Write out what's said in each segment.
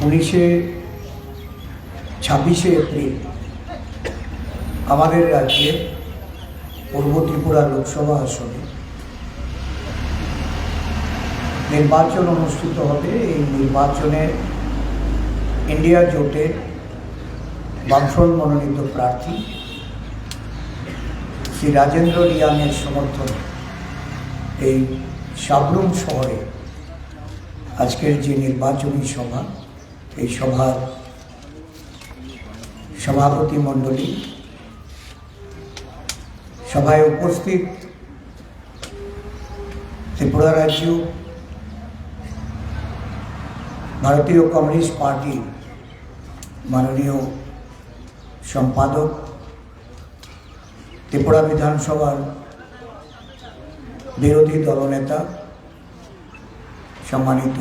26 April আমাদের রাজ্যে পূর্ব ত্রিপুরা লোকসভা আসনে নির্বাচন অনুষ্ঠিত হবে। এই নির্বাচনে ইন্ডিয়া জোটের বামফ্রন্ট মনোনীত প্রার্থী শ্রী রাজেন্দ্র রিয়াংয়ের সমর্থনে এই সাবরুম শহরে আজকের যে নির্বাচনী সভা, এই সভার সভাপতি মণ্ডলী, সভায় উপস্থিত ত্রিপুরা রাজ্য ভারতীয় কমিউনিস্ট পার্টি মাননীয় সম্পাদক, ত্রিপুরা বিধানসভার বিরোধী দলনেতা সম্মানিত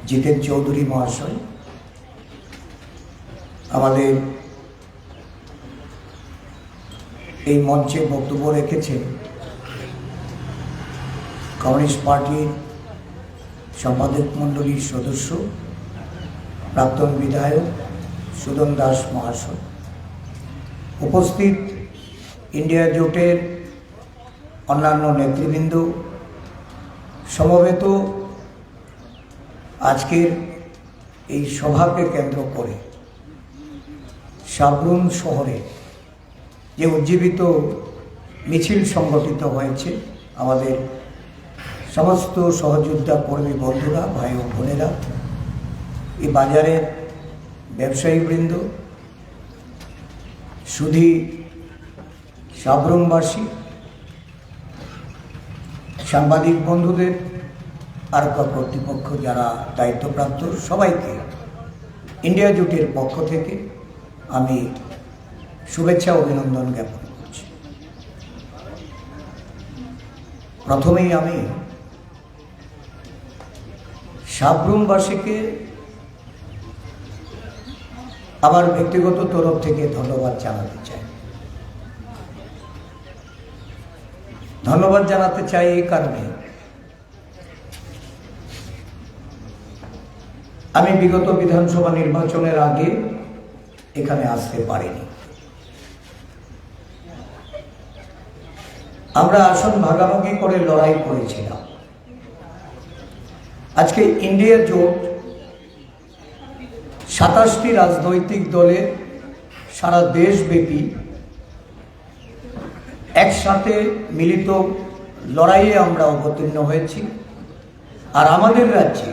জিতেন চৌধুরী মহাশয়, আমাদের এই মঞ্চে বক্তব্য রেখেছেন কমিউনিস্ট পার্টির সম্পাদক মণ্ডলীর সদস্য প্রাক্তন বিধায়ক সুদন দাস মহাশয়, উপস্থিত ইন্ডিয়া জোটের অন্যান্য নেতৃবৃন্দ, সমবেত আজকের এই সভাকে কেন্দ্র করে সাবরুম শহরে যে উজ্জীবিত মিছিল সংগঠিত হয়েছে, আমাদের সমস্ত সহযোদ্ধা কর্মী বন্ধুরা, ভাই ও বোনেরা, এই বাজারের ব্যবসায়ীবৃন্দ, শুধু সাবরুমবাসী, সাংবাদিক বন্ধুদের, আর কর্তৃপক্ষ যারা দায়িত্বপ্রাপ্ত, সবাইকে ইন্ডিয়া জোটের পক্ষ থেকে আমি শুভেচ্ছা অভিনন্দন জ্ঞাপন করছি। প্রথমেই আমি সাবরুমবাসীকে আমার ব্যক্তিগত তরফ থেকে ধন্যবাদ জানাতে চাই। ধন্যবাদ জানাতে চাই এই কারণে, আমি বিগত বিধানসভা নির্বাচনের আগে এখানে আসতে পারিনি। আমরা আসন ভাগাভাগি করে লড়াই করেছিলাম। আজকে ইন্ডিয়া জোট 27টি রাজনৈতিক দলের সারা দেশব্যাপী একসাথে মিলিত লড়াইয়ে আমরা অবতীর্ণ হয়েছি। আর আমাদের রাজ্যে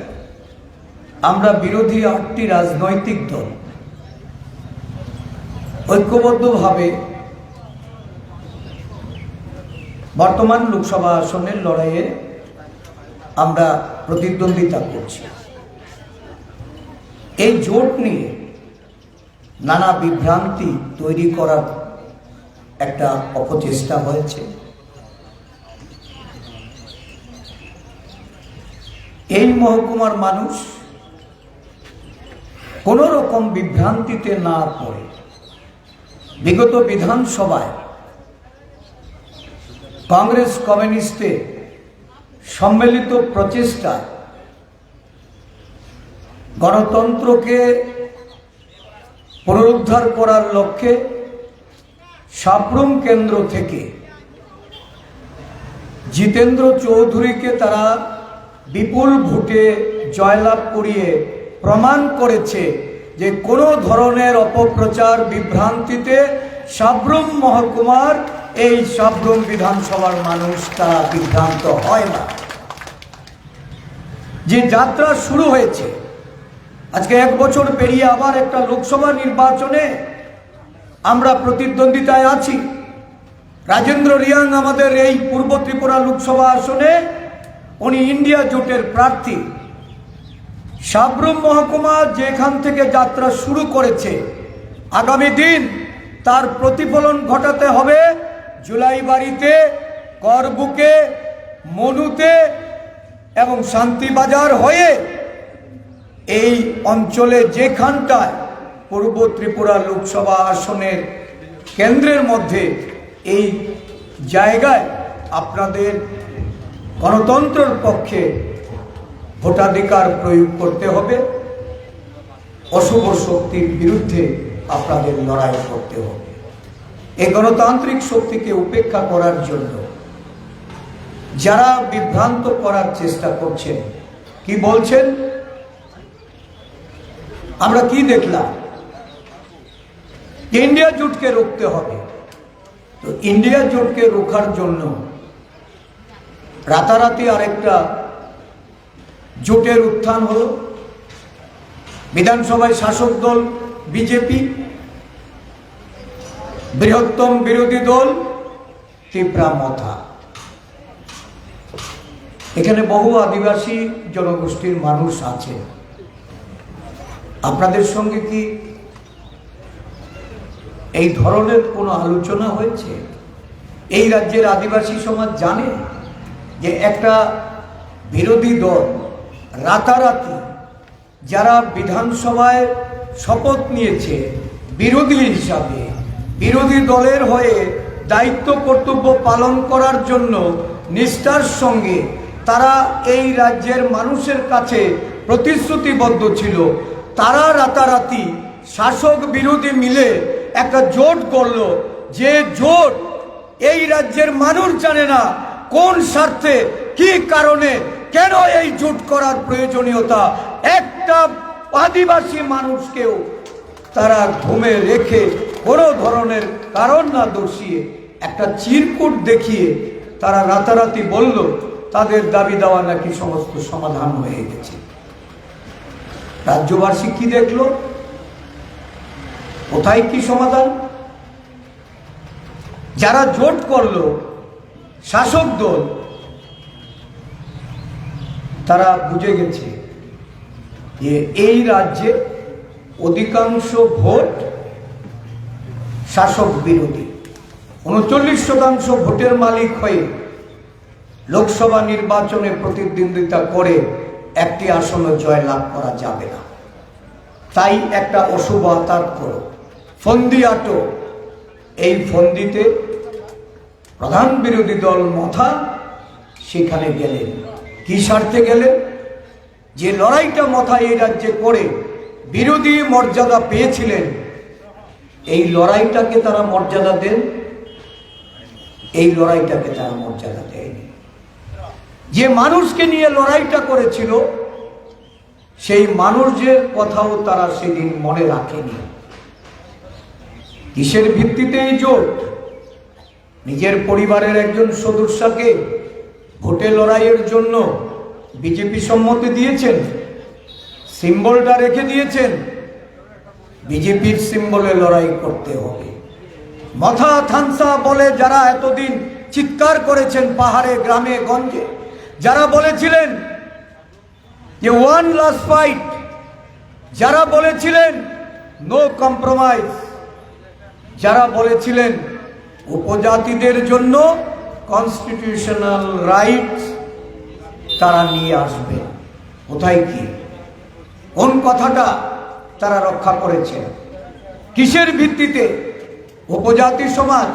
আমরা বিরোধী 8টি রাজনৈতিক দল ঐক্যবদ্ধভাবে বর্তমান লোকসভা আসনের লড়াইয়ে আমরা প্রতিদ্বন্দ্বিতা করছি। এই জোট নিয়ে নানা বিভ্রান্তি তৈরি করার একটা অপচেষ্টা হয়েছে। এই মহকুমার মানুষ কোন রকম বিভ্রান্তিতে না পড়ে বিগত বিধানসভায় কংগ্রেস কমিউনিস্টের সম্মিলিত প্রচেষ্টা গণতন্ত্রকে পুনরুদ্ধার করার লক্ষ্যে সাবরুম কেন্দ্র থেকে জিতেন্দ্র চৌধুরীকে তারা বিপুল ভোটে জয়লাভ করিয়ে প্রমাণ করেছে যে কোনো ধরনের অপপ্রচার বিভ্রান্তিতে সাবরুম মহকুমার এই সাবরুম বিধানসভার মানুষ তারা বিভ্রান্ত হয় না। যে যাত্রা শুরু হয়েছে, আজকে 1 বছর পেরিয়ে আবার একটা লোকসভা নির্বাচনে আমরা প্রতিদ্বন্দ্বিতায় আছি। রাজেন্দ্র রিয়াং আমাদের এই পূর্ব ত্রিপুরা লোকসভা আসনে উনি ইন্ডিয়া জোটের প্রার্থী। সাবরুম মহকুমা যেখান থেকে যাত্রা শুরু করেছে, আগামী দিন তার প্রতিফলন ঘটাতে হবে জুলাইবাড়িতে, করবুকে, মনুতে এবং শান্তিবাজার হয়ে এই অঞ্চলে যেখানটায় পূর্ব ত্রিপুরা লোকসভা আসনের কেন্দ্রের মধ্যে এই জায়গায় আপনাদের গণতন্ত্রের পক্ষে ভোটাধিকার প্রয়োগ করতে হবে, অশুভ শক্তির বিরুদ্ধে আপনাদের লড়াই করতে হবে। এই গণতান্ত্রিক শক্তিকে উপেক্ষা করার জন্য যারা বিভ্রান্ত করার চেষ্টা করছেন, কি বলছেন, আমরা কি দেখলাম, ইন্ডিয়া জোটকে রুখতে হবে। তো ইন্ডিয়া জোটকে রোখার জন্য রাতারাতি আরেকটা জোটের উত্থান হলো। বিধানসভায় শাসক দল বিজেপি, বৃহত্তম বিরোধী দল ত্রিপুরা মথা। এখানে বহু আদিবাসী জনগোষ্ঠীর মানুষ আছে। আপনাদের সঙ্গে কি এই ধরনের কোনো আলোচনা হয়েছে? এই রাজ্যের আদিবাসী সমাজ জানে যে একটা বিরোধী দল রাতারাতি যারা বিধানসভায় শপথ নিয়েছে বিরোধী হিসাবে, বিরোধী দলের হয়ে দায়িত্ব কর্তব্য পালন করার জন্য নিষ্ঠার সঙ্গে তারা এই রাজ্যের মানুষের কাছে প্রতিশ্রুতিবদ্ধ ছিল, তারা রাতারাতি শাসক বিরোধী মিলে একটা জোট করলো। যে জোট এই রাজ্যের মানুষ জানে না কোন স্বার্থে, কি কারণে, কেন এই জোট করার প্রয়োজনীয়তা একটা আদিবাসী মানুষকেও তারা ঘুমে রেখে কোনো ধরনের কারণ না দর্শিয়ে একটা চিরকুট দেখিয়ে তারা রাতারাতি বলল তাদের দাবি দেওয়া নাকি সমস্ত সমাধান হয়ে গেছে। রাজ্যবাসী কি দেখলো? কোথায় কি সমাধান? যারা জোট করলো শাসক দল, তারা বুঝে গেছে যে এই রাজ্যে অধিকাংশ ভোট শাসক বিরোধী। 39% ভোটের মালিক হয়ে লোকসভা নির্বাচনে প্রতিদ্বন্দ্বিতা করে একটি আসনে জয়লাভ করা যাবে না। তাই একটা অশুভ আতাত করো, ফন্দি আটো। এই ফন্দিতে প্রধান বিরোধী দল মথা সেখানে গেলেন। কি স্বার্থে গেলেন? যে লড়াইটা মথা এই রাজ্যে করে বিরোধী মর্যাদা পেয়েছিলেন, এই লড়াইটাকে তারা মর্যাদা দেন, এই লড়াইটাকে তারা মর্যাদা দেয়নি। যে মানুষকে নিয়ে লড়াইটা করেছিল সেই মানুষের কথাও তারা সেদিন মনে রাখেনি। কিসের ভিত্তিতে এই জোট? নিজের পরিবারের একজন সদস্যকে ভোটে লড়াইয়ের জন্য বিজেপি সম্মতি দিয়েছেন, সিম্বলটা রেখে দিয়েছেন, বিজেপির সিম্বলে লড়াই করতে হবে। মথা থানসা বলে যারা এতদিন চিৎকার করেছেন পাহাড়ে গ্রামে গঞ্জে, যারা বলেছিলেন যে ওয়ান লাস্ট ফাইট, যারা বলেছিলেন নো কম্প্রোমাইজ, যারা বলেছিলেন উপজাতিদের জন্য কনস্টিটিউশনাল রাইটস তারা নিয়ে আসবে, কোথায় কি, কোন কথাটা তারা রক্ষা করেছেন? কিসের ভিত্তিতে উপজাতি সমাজ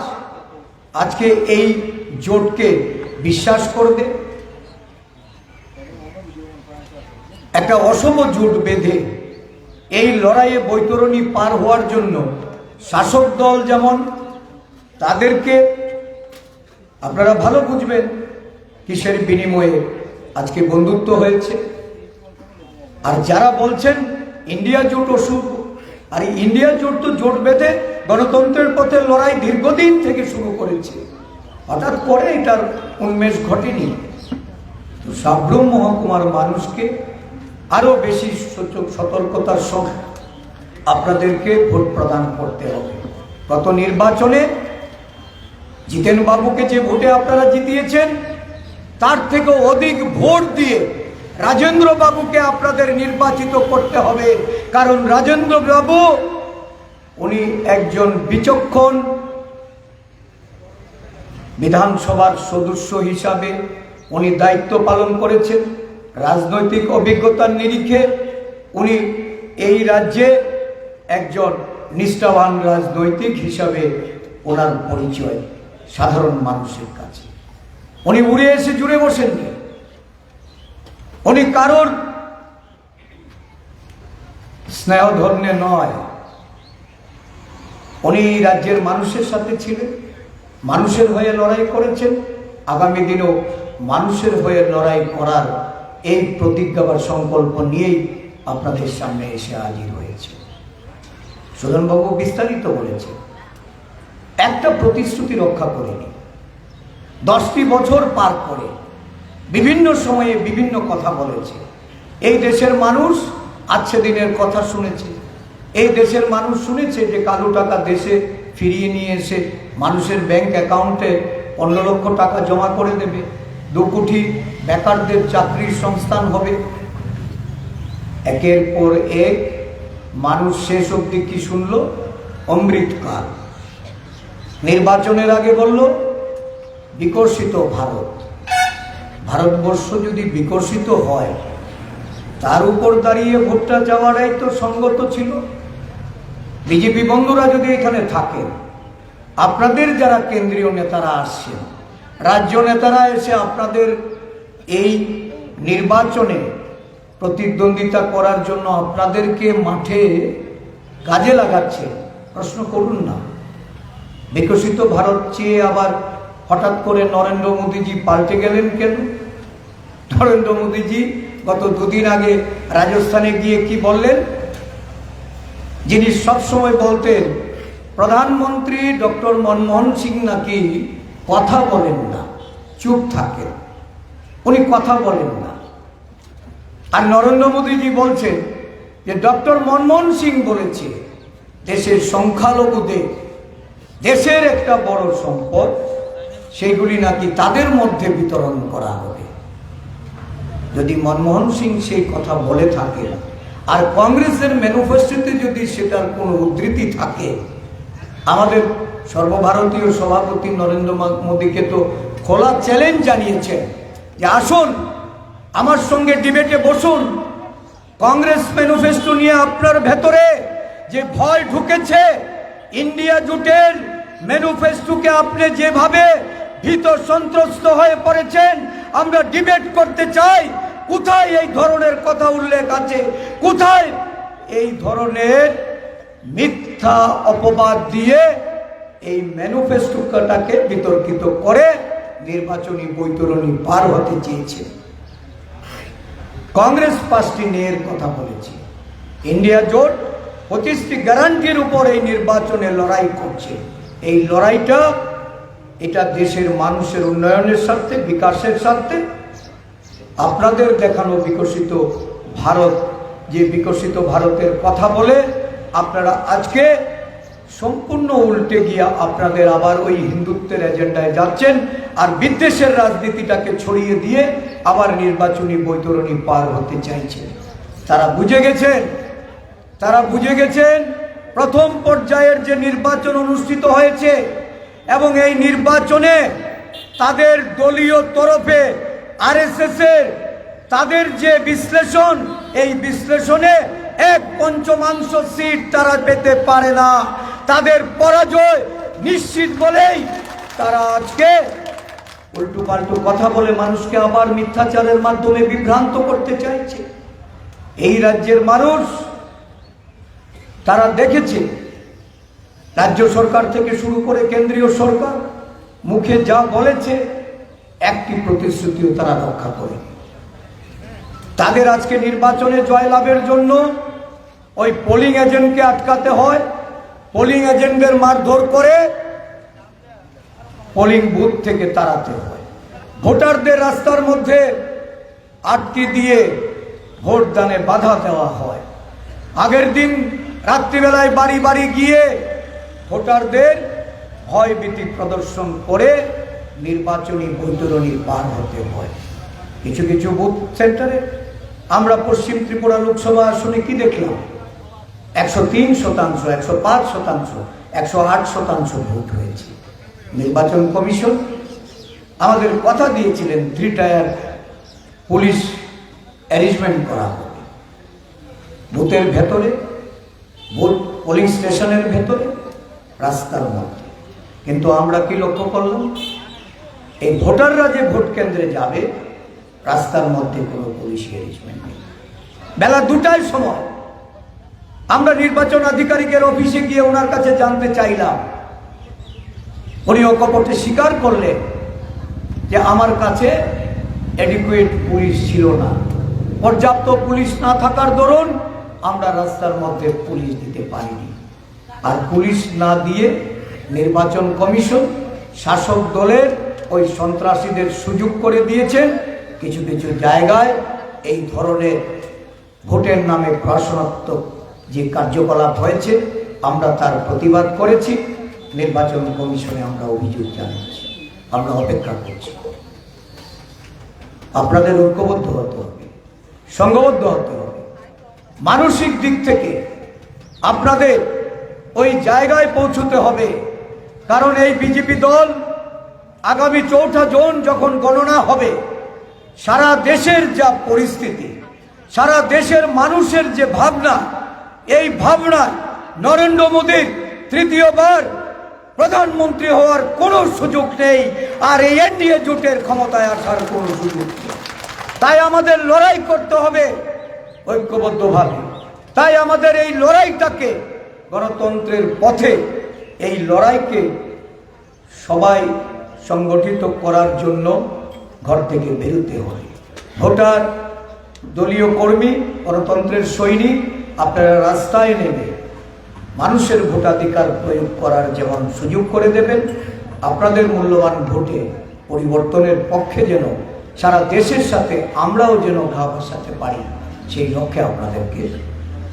আজকে এই জোটকে বিশ্বাস করবে? একটা অশুভ জোট বেঁধে এই লড়াইয়ে বৈতরণী পার হওয়ার জন্য শাসক দল যেমন তাদেরকে, আপনারা ভালো বুঝবেন কিসের বিনিময়ে আজকে বন্ধুত্ব হয়েছে। আর যারা বলছেন ইন্ডিয়া জোট অশুভ, আর ইন্ডিয়া জোট তো জোট বেঁধে গণতন্ত্রের পথে লড়াই দীর্ঘদিন থেকে শুরু করেছে, হঠাৎ করে এটার উন্মেষ ঘটেনি। তো সাব্রুম মহকুমার মানুষকে আরো বেশি সতর্কতার সঙ্গে আপনাদেরকে ভোট প্রদান করতে হবে। গত নির্বাচনে জিতেন বাবুকে যে ভোটে আপনারা জিতিয়েছেন তার থেকে অধিক ভোট দিয়ে রাজেন্দ্র বাবুকে আপনাদের নির্বাচিত করতে হবে। কারণ রাজেন্দ্র বাবু উনি একজন বিচক্ষণ বিধানসভার সদস্য হিসাবে উনি দায়িত্ব পালন করেছেন। রাজনৈতিক অভিজ্ঞতার নিরিখে উনি এই রাজ্যে একজন নিষ্ঠাবান রাজনৈতিক হিসাবে ওনার পরিচয় সাধারণ মানুষের কাছে। উনি উড়ে এসে জুড়ে বসেননি, উনি কারোর স্নেহধন্যে নয়, উনি রাজ্যের মানুষের সাথে ছিলেন, মানুষের হয়ে লড়াই করেছেন, আগামী দিনেও মানুষের হয়ে লড়াই করার এই প্রতিজ্ঞা বা সংকল্প নিয়েই আপনাদের সামনে এসে হাজির হয়েছে। সুধনবাবু বিস্তারিত বলেছে, একটা প্রতিশ্রুতি রক্ষা করেনি। 10টি বছর পার করে বিভিন্ন সময়ে বিভিন্ন কথা বলেছে। এই দেশের মানুষ আজকে দিনের কথা শুনেছে। এই দেশের মানুষ শুনেছে যে কালো টাকা দেশে ফিরিয়ে নিয়ে এসে মানুষের ব্যাংক অ্যাকাউন্টে 15 লক্ষ টাকা জমা করে দেবে, 2 কোটি বেকারদের চাকরির সংস্থান হবে। একের পর এক মানুষ শেষ অবধি কি শুনল? অমৃতকাল। নির্বাচনের আগে বলল বিকশিত ভারত। ভারতবর্ষ যদি বিকশিত হয় তার উপর দাঁড়িয়ে ভোটটা যাওয়াটাই তো সঙ্গত ছিল। বিজেপি বন্ধুরা যদি এখানে থাকেন, আপনাদের যারা কেন্দ্রীয় নেতারা আসছেন, রাজ্য নেতারা এসে আপনাদের এই নির্বাচনে প্রতিদ্বন্দ্বিতা করার জন্য আপনাদেরকে মাঠে কাজে লাগাচ্ছে, প্রশ্ন করুন না। বিকশিত ভারত চেয়ে আবার হঠাৎ করে নরেন্দ্র মোদীজি পাল্টে গেলেন কেন? নরেন্দ্র মোদীজি গত 2 দিন আগে রাজস্থানে গিয়ে কি বললেন? যিনি সবসময় বলতেন প্রধানমন্ত্রী ডক্টর মনমোহন সিং নাকি কথা বলেন না, চুপ থাকেন, উনি কথা বলেন না। আর নরেন্দ্র মোদীজি বলছেন যে ডক্টর মনমোহন সিং বলেছে দেশের সংখ্যালঘুদের দেশের একটা বড় সম্পদ, সেগুলি নাকি তাদের মধ্যে বিতরণ করা হবে। যদি মনমোহন সিং সেই কথা বলে থাকে আর কংগ্রেসের ম্যানিফেস্টোতে যদি সেটার কোনো উদ্ধৃতি থাকে, আমাদের সর্বভারতীয় সভাপতি নরেন্দ্র মোদীকে তো খোলা চ্যালেঞ্জ জানিয়েছেন যে আসুন আমার সঙ্গে ডিবেটে বসুন। কংগ্রেস ম্যানিফেস্টো নিয়ে আপনার ভেতরে যে ভয় ঢুকেছে, ইন্ডিয়া জোটের ম্যানিফেস্টোকে আপনি যেভাবে ভীত সন্ত্রস্ত হয়ে পড়েছেন, আমরা ডিবেট করতে চাই। কোথায় এই ধরনের কথা উল্লেখ আছে? কোথায় এই ধরনের মিথ্যা অপবাদ দিয়ে এই ম্যানিফেস্টোটাকে বিতর্কিত করে নির্বাচনী বৈতরণী পার হতে চেয়েছে? কংগ্রেস 5টি ন্যায়ের কথা বলেছে। ইন্ডিয়া জোট 25টি গ্যারান্টির উপর এই নির্বাচনে লড়াই করছে। এই লড়াইটা এটা দেশের মানুষের উন্নয়নের স্বার্থে, বিকাশের স্বার্থে। আপনাদের দেখানো বিকশিত ভারত, যে বিকশিত ভারতের কথা বলে আপনারা আজকে সম্পূর্ণ উল্টে গিয়ে আপনাদের আবার ওই হিন্দুত্বের এজেন্ডায় যাচ্ছেন আর বিদ্বেষের রাজনীতিটাকে ছড়িয়ে দিয়ে আবার নির্বাচনী বৈতরণী পার হতে চাইছেন। তারা বুঝে গেছেন প্রথম পর্যায়ের যে নির্বাচন অনুষ্ঠিত হয়েছে এবং এই নির্বাচনে তাদের দলীয় তরফে আরএসএস এর তাদের যে বিশ্লেষণ, এই বিশ্লেষণে 1/5 সিট তারা পেতে পারে না। তাদের পরাজয় নিশ্চিত বলেই তারা আজকে উল্টো পাল্টো কথা বলে মানুষকে আবার মিথ্যাচারের মাধ্যমে বিভ্রান্ত করতে চাইছে। এই রাজ্যের মানুষ তারা দেখেছে রাজ্য সরকার থেকে শুরু করে কেন্দ্রীয় সরকার মুখে যা বলেছে একটি প্রতিশ্রুতিও তারা রক্ষা করে। তাদের আজকে নির্বাচনে জয়লাভের জন্য ওই পোলিং এজেন্টকে আটকাতে হয়, পোলিং এজেন্টদের মারধর করে পোলিং বুথ থেকে তাড়াতে হয়, ভোটারদের রাস্তার মধ্যে আটকে দিয়ে ভোট দানে বাধা দেওয়া হয়। আগের দিন রাত্রিবেলায় বাড়ি বাড়ি গিয়ে ভোটারদের ভয়ভীতি প্রদর্শন করে নির্বাচনী বৈতরণী পার হতে হয়। কিছু কিছু বুথ সেন্টারে আমরা পশ্চিম ত্রিপুরা লোকসভা আসনে কি দেখলাম? 103%, 105%, 108% ভোট হয়েছে। নির্বাচন কমিশন আমাদের কথা দিয়েছিলেন 3 টায়ার পুলিশ অ্যারেঞ্জমেন্ট করা হবে বুথের ভেতরে, ভোট পোলিং স্টেশনের ভেতরে, রাস্তার মধ্যে। কিন্তু আমরা কি লক্ষ্য করলাম? এই ভোটাররা যে ভোট কেন্দ্রে যাবে রাস্তার মধ্যে কোনো পুলিশ অ্যারেঞ্জমেন্ট নেই। বেলা 2টার সময় আমরা নির্বাচন আধিকারিকের অফিসে গিয়ে ওনার কাছে জানতে চাইলাম, উনি অকপটে স্বীকার করলেন যে আমার কাছে অ্যাডিকুয়েট পুলিশ ছিল না, পর্যাপ্ত পুলিশ না থাকার দরুন আমরা রাস্তার মধ্যে পুলিশ দিতে পারিনি। আর পুলিশ না দিয়ে নির্বাচন কমিশন শাসক দলের ওই সন্ত্রাসীদের সুযোগ করে দিয়েছেন। কিছু কিছু জায়গায় এই ধরনের ভোটের নামে প্রহসনাত্মক যে কার্যকলাপ হয়েছে আমরা তার প্রতিবাদ করেছি। নির্বাচন কমিশনে আমরা অভিযোগ জানাচ্ছি, আমরা অপেক্ষা করছি। আপনাদের ঐক্যবদ্ধ হতে হবে, সংঘবদ্ধ হতে হবে। মানসিক দিক থেকে আপনাদের ওই জায়গায় পৌঁছতে হবে, কারণ এই বিজেপি দল আগামী 4 জুন যখন গণনা হবে, সারা দেশের যা পরিস্থিতি, সারা দেশের মানুষের যে ভাবনা, এই ভাবনায় নরেন্দ্র মোদীর তৃতীয়বার প্রধানমন্ত্রী হওয়ার কোনো সুযোগ নেই, আর এই এনডিএ জোটের ক্ষমতায় আসার কোনো সুযোগ নেই। তাই আমাদের লড়াই করতে হবে ঐক্যবদ্ধভাবে। তাই আমাদের এই লড়াইটাকে গণতন্ত্রের পথে, এই লড়াইকে সবাই সংগঠিত করার জন্য ঘর থেকে বেরোতে হবে। ভোটার, দলীয় কর্মী, গণতন্ত্রের সৈনিক, আপনারা রাস্তায় নেমে মানুষের ভোটাধিকার প্রয়োগ করার যেমন সুযোগ করে দেবেন, আপনাদের মূল্যবান ভোটে পরিবর্তনের পক্ষে যেন সারা দেশের সাথে আমরাও যেন ঘা ভাসাতে পারি, সেই লক্ষ্যে আপনাদেরকে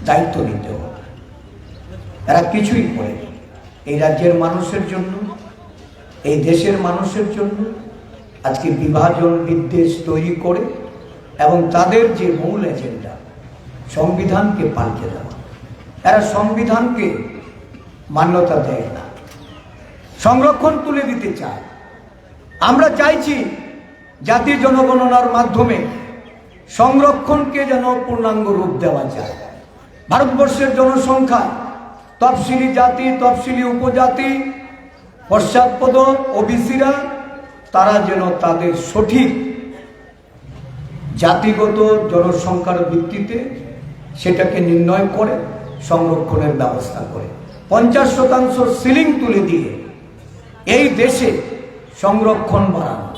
দায়িত্ব নিতে হবে। এরা কিছুই করে এই রাজ্যের মানুষের জন্য, এই দেশের মানুষের জন্য আজকে বিভাজন বিদ্বেষ তৈরি করে, এবং তাদের যে মূল এজেন্ডা সংবিধানকে পাল্টে দেওয়া, এরা সংবিধানকে মান্যতা দেয় না, সংরক্ষণ তুলে দিতে চায়। আমরা চাইছি জাতীয় জনগণনার মাধ্যমে সংরক্ষণকে যেন পূর্ণাঙ্গ রূপ দেওয়া যায়। ভারতবর্ষের জনসংখ্যা তফসিলি জাতি, তফসিলি উপজাতি, পশ্চাৎপদ, ওবিসিরা, তারা যেন তাদের সঠিক জাতিগত জনসংখ্যার ভিত্তিতে সেটাকে নির্ণয় করে সংরক্ষণের ব্যবস্থা করে 50% সিলিং তুলে দিয়ে এই দেশে সংরক্ষণ বাড়ানো,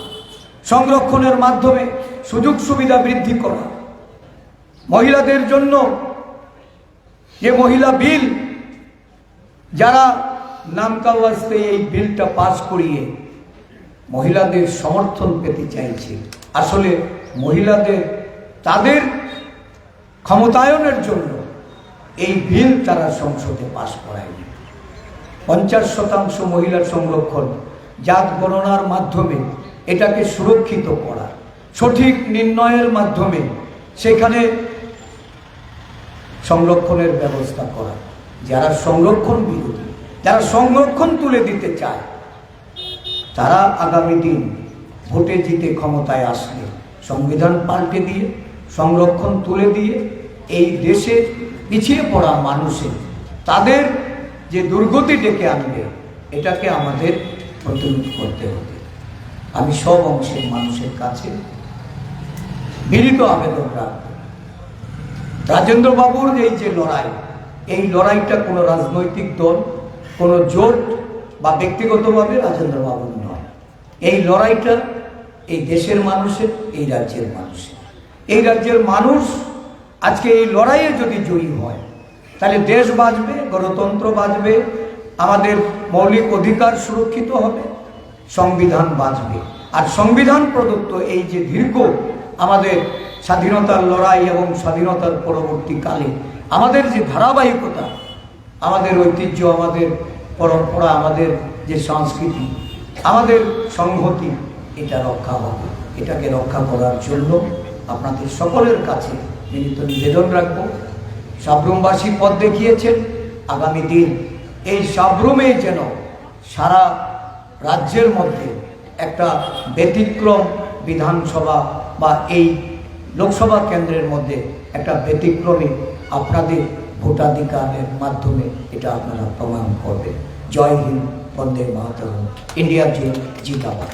সংরক্ষণের মাধ্যমে সুযোগ সুবিধা বৃদ্ধি করা, মহিলাদের জন্য যে মহিলা বিল, যারা নামকা ওয়াস্তে এই বিলটা পাস করিয়ে মহিলাদের সমর্থন পেতে চাইছে, আসলে মহিলাদের তাদের ক্ষমতায়নের জন্য এই বিল তারা সংসদে পাস করায়নি। 50% মহিলার সংরক্ষণ, জাত গণনার মাধ্যমে এটাকে সুরক্ষিত করা, সঠিক নির্ণয়ের মাধ্যমে সেখানে সংরক্ষণের ব্যবস্থা করা। যারা সংরক্ষণ বিরোধী, যারা সংরক্ষণ তুলে দিতে চায়, তারা আগামী দিন ভোটে জিতে ক্ষমতায় আসলে সংবিধান পাল্টে দিয়ে, সংরক্ষণ তুলে দিয়ে এই দেশে পিছিয়ে পড়া মানুষের তাদের যে দুর্গতি ডেকে আনবে, এটাকে আমাদের প্রতিরোধ করতে হবে। আমি সব অংশের মানুষের কাছে বিনীত আবেদন রাখব, রাজেন্দ্র বাবুর এই যে লড়াই, এই লড়াইটা কোনো রাজনৈতিক দল, কোনো জোট বা ব্যক্তিগতভাবে রাজেন্দ্র বাবুর নয়। এই লড়াইটা এই দেশের মানুষের, এই রাজ্যের মানুষের। এই রাজ্যের মানুষ আজকে এই লড়াইয়ে যদি জয়ী হয়, তাহলে দেশ বাঁচবে, গণতন্ত্র বাঁচবে, আমাদের মৌলিক অধিকার সুরক্ষিত হবে, সংবিধান বাঁচবে। আর সংবিধান প্রদত্ত এই যে দীর্ঘ আমাদের স্বাধীনতার লড়াই এবং স্বাধীনতার পরবর্তীকালে আমাদের যে ধারাবাহিকতা, আমাদের ঐতিহ্য, আমাদের পরম্পরা, আমাদের যে সংস্কৃতি, আমাদের সংহতি, এটা রক্ষা হবে। এটাকে রক্ষা করার জন্য আপনাদের সকলের কাছে বিনীত নিবেদন রাখব। সাবরুমবাসী পথ দেখিয়েছেন, আগামী দিন এই সাবরুমে যেন সারা রাজ্যের মধ্যে একটা ব্যতিক্রম বিধানসভা বা এই লোকসভা কেন্দ্রের মধ্যে একটা ব্যতিক্রমী আপনাদের ভোটাধিকারের মাধ্যমে এটা আপনারা প্রমাণ করবেন। জয় হিন্দ, বন্দে মাতরম, ইন্ডিয়া জিন্দাবাদ।